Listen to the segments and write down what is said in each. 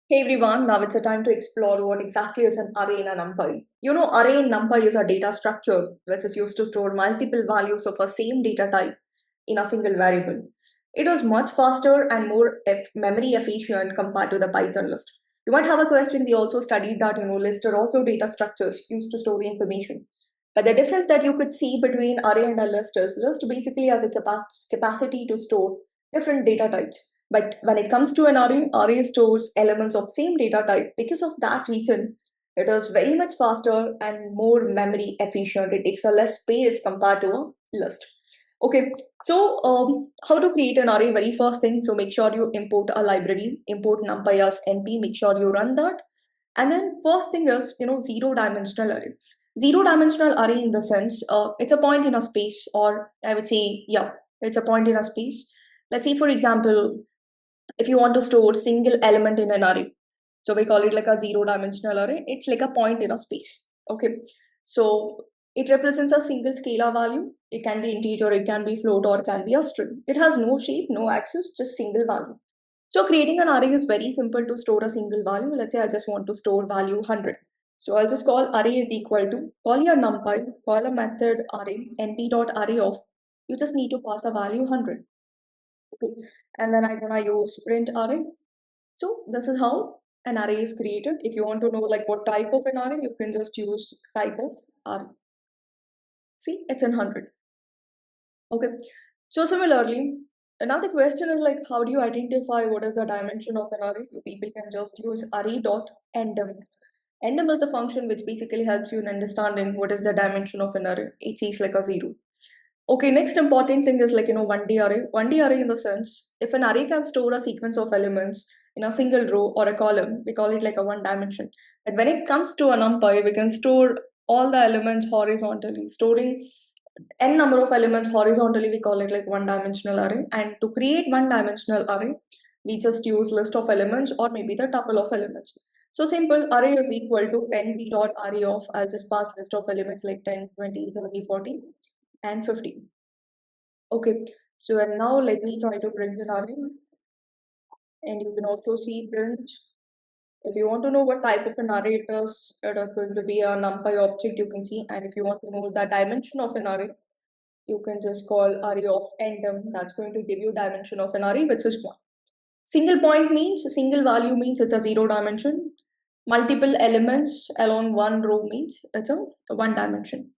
Hey everyone, now it's a time to explore what exactly is an array in a NumPy. Array in NumPy is a data structure which is used to store multiple values of a same data type in a single variable. It is much faster and more memory efficient compared to the Python list. You might have a question. We also studied that lists are also data structures used to store information. But the difference that you could see between array and a list is list basically has a capacity to store different data types. But when it comes to an array, array stores elements of same data type. Because of that reason, it is very much faster and more memory efficient. It takes a less space compared to a list. Okay, so how to create an array? Very first thing, so make sure you import a library, import numpy as np, make sure you run that. And then first thing is, zero dimensional array. Zero dimensional array in the sense, it's a point in a space, or I would say, yeah, it's a point in a space. Let's say, for example, if you want to store single element in an array, so we call it like a zero dimensional array. It's like a point in a space. Okay, so it represents a single scalar value. It can be integer, it can be float, or it can be a string. It has no shape, no axis, just single value. So creating an array is very simple to store a single value. Let's say I just want to store value 100. So I'll just call array is equal to, call your numpy, call a method array, np.array of. You just need to pass a value 100. Okay. And then I'm gonna use print array. So this is how an array is created. If you want to know like what type of an array, you can just use type of array. See, it's in 100. Okay. So similarly, now the question is like, how do you identify what is the dimension of an array? You people can just use array.endem. Endem is the function which basically helps you in understanding what is the dimension of an array. It sees like a zero. Okay, next important thing is like, 1D array. 1D array in the sense, if an array can store a sequence of elements in a single row or a column, we call it like a one dimension. But when it comes to a NumPy, we can store all the elements horizontally. Storing n number of elements horizontally, we call it like one dimensional array. And to create one dimensional array, we just use list of elements or maybe the tuple of elements. So simple, array is equal to np.array of, I'll just pass list of elements like 10, 20, 30, 40 and 50. Okay, so and now let me try to print an array. And you can also see print. If you want to know what type of an array it is going to be a NumPy object, you can see. And if you want to know the dimension of an array, you can just call array of endem. That's going to give you dimension of an array, which is 1. Single point means, single value means it's a zero dimension. Multiple elements along one row means it's a one dimension.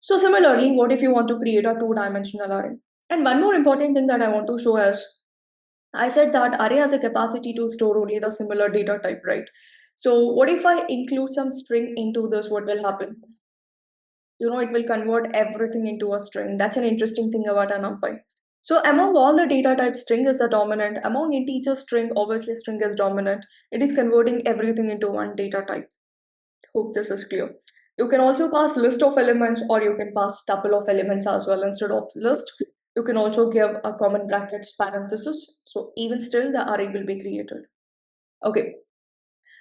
So similarly, what if you want to create a two-dimensional array? And one more important thing that I want to show is, I said that array has a capacity to store only the similar data type, right? So what if I include some string into this? What will happen? It will convert everything into a string. That's an interesting thing about an NumPy. So among all the data types, string is the dominant. Among integer string, obviously string is dominant. It is converting everything into one data type. Hope this is clear. You can also pass list of elements or you can pass tuple of elements as well instead of list. You can also give a common brackets parenthesis. So even still the array will be created. Okay.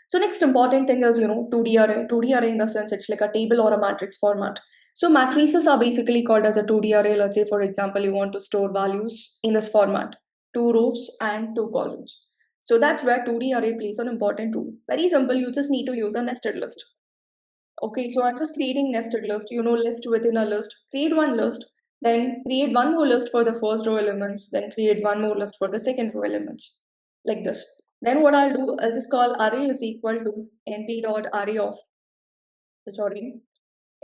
So next important thing is, 2D array. 2D array in the sense it's like a table or a matrix format. So matrices are basically called as a 2D array. Let's say, for example, you want to store values in this format, 2 rows and 2 columns. So that's where 2D array plays an important role. Very simple. You just need to use a nested list. Okay, so I'm just creating nested list, list within a list. Create one list, then create one more list for the first row elements, then create one more list for the second row elements, like this. Then what I'll do, I'll just call array is equal to np.array of, sorry,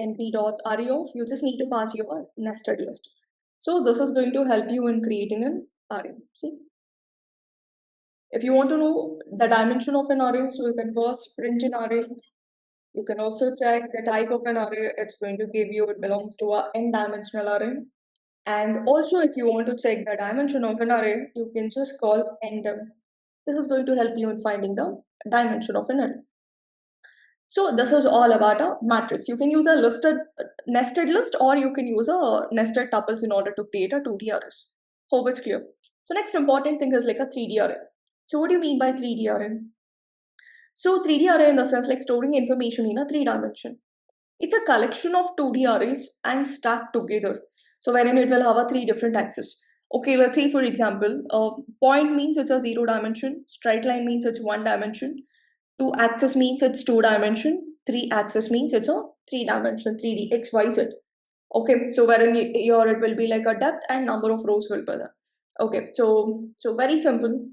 np.array of, you just need to pass your nested list. So this is going to help you in creating an array. See, if you want to know the dimension of an array, so you can first print an array. You can also check the type of an array. It's going to give you it belongs to a n-dimensional array. And also, if you want to check the dimension of an array, you can just call endem. This is going to help you in finding the dimension of an array. So this is all about a matrix. You can use a nested list, or you can use a nested tuples in order to create a 2D arrays. Hope it's clear. So next important thing is like a 3D array. So what do you mean by 3D array? So 3D array in the sense like storing information in a 3 dimension. It's a collection of 2D arrays and stacked together. So wherein it will have a 3 different axes. Okay, let's say for example, point means it's a zero dimension, straight line means it's one dimension, two axis means it's two dimension, three axis means it's a three dimension, 3D, X, Y, Z. Okay, so wherein your it will be like a depth and number of rows will be there. Okay, so very simple.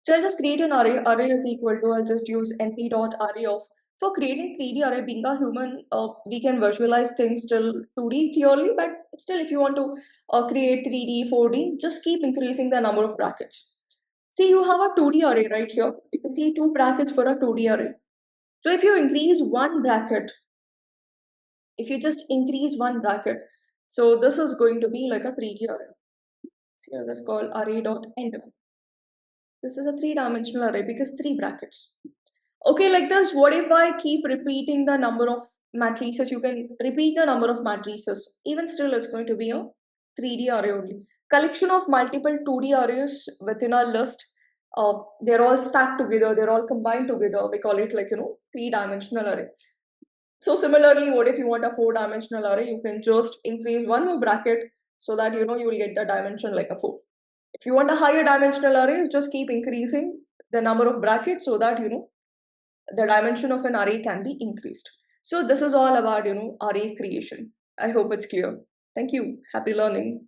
So I'll just create an array. Array is equal to, I'll just use np dot array of. For creating 3D array, being a human, we can visualize things still 2D clearly, but still if you want to create 3D, 4D, just keep increasing the number of brackets. See, you have a 2D array right here. You can see two brackets for a 2D array. So if you increase one bracket, if you just increase one bracket, so this is going to be like a 3D array. So here this is called array dot end. This is a three-dimensional array because three brackets. Okay, like this, what if I keep repeating the number of matrices? You can repeat the number of matrices. Even still, it's going to be a 3D array only. Collection of multiple 2D arrays within our list. They're all stacked together. They're all combined together. We call it like, three-dimensional array. So similarly, what if you want a four-dimensional array? You can just increase one more bracket so that, you will get the dimension like a four. If you want a higher dimensional array, just keep increasing the number of brackets so that, the dimension of an array can be increased. So this is all about, array creation. I hope it's clear. Thank you. Happy learning.